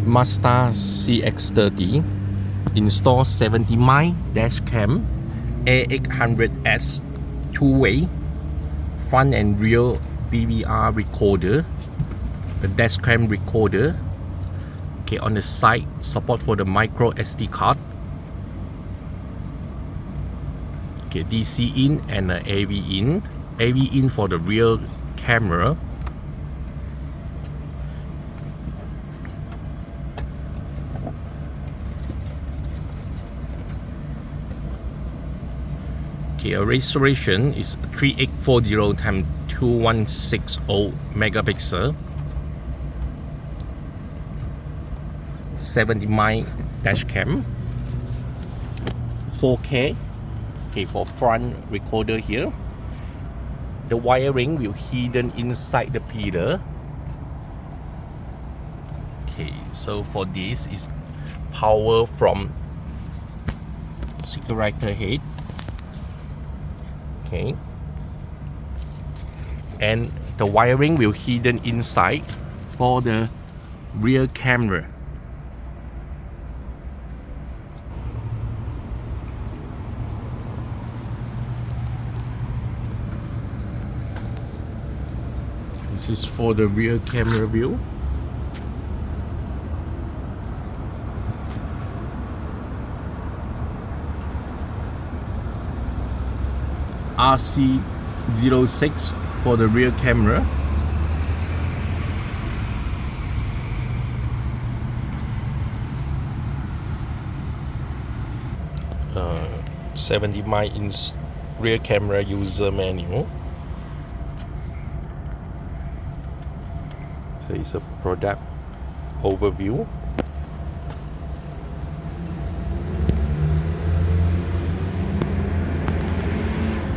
Mazda CX30 install 70mai Dashcam A800S two-way front and rear DVR recorder, the Dashcam recorder. Okay, on the side support for the micro SD card. Okay, DC in and AV in. AV in for the rear camera. Okay, a resolution is 3840 x 2160 megapixel. 70mai Dashcam. 4K. Okay, for front recorder here. The wiring will hidden inside the pillar. Okay, so for this is power from security head. Okay, and the wiring will hidden inside for the rear camera. This is for the rear camera view. RC06 for the rear camera. Uh, 70mai in rear camera user manual. So it's a product overview.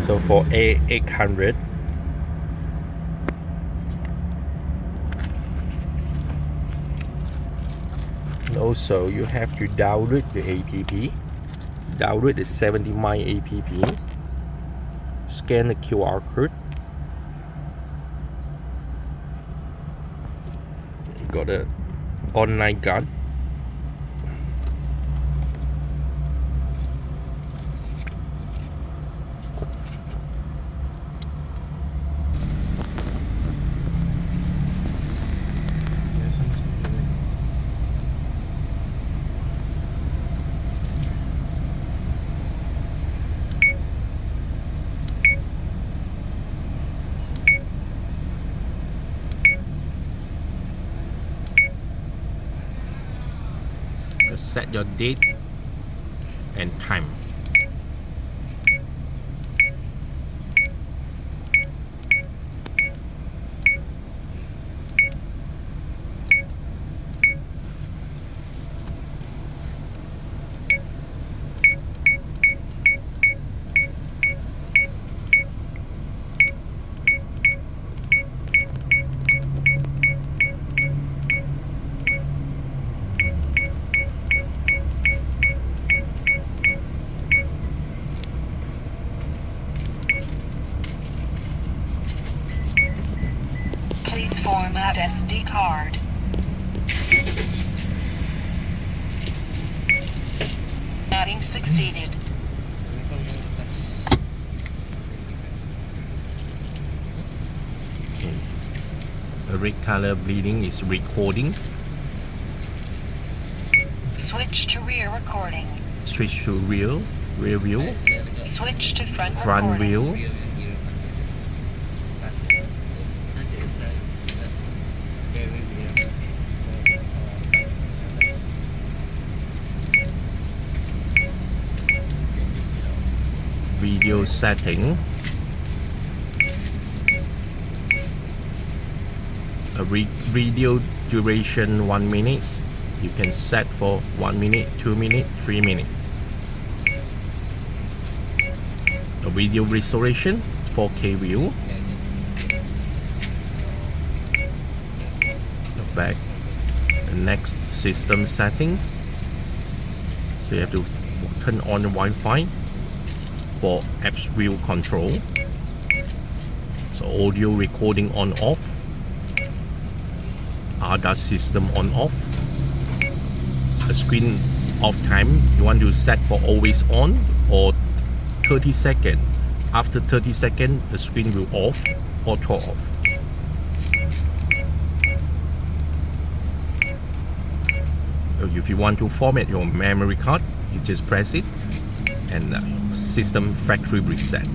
So for A800, and also you have to download the app. Download the 70mai app. Scan the QR code. You got a online guide. Set your date and time. Please format SD card. Adding succeeded. Okay. The red color bleeding is recording. Switch to rear recording. Switch to rear view. Switch to front Front recording. view. Video setting. A video duration 1 minute. You can set for 1 minute, 2 minutes, 3 minutes. A video resolution 4K view. Back. The next system setting. So you have to turn on the Wi-Fi for apps view control. So audio recording on off. ADAS system on off. the screen off time, you want to set for always on or 30 seconds. After 30 seconds, the screen will off, auto off. If you want to format your memory card, you just press it and system factory reset.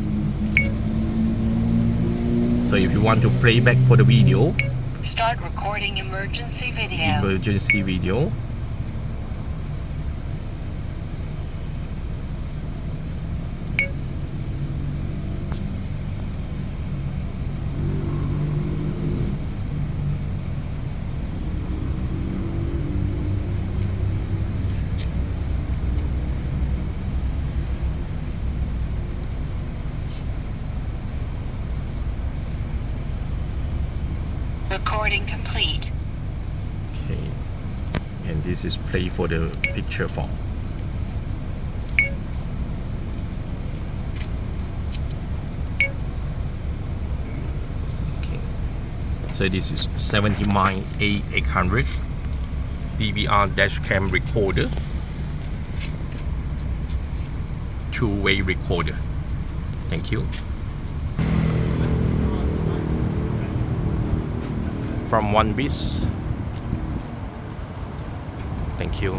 So if you want to play back for the video, Start recording emergency video. emergency video. Recording complete. Okay, and this is play for the picture file. Okay, so this is 70mai A800 DVR Dashcam recorder, two-way recorder. Thank you. From Onebiz. Thank you.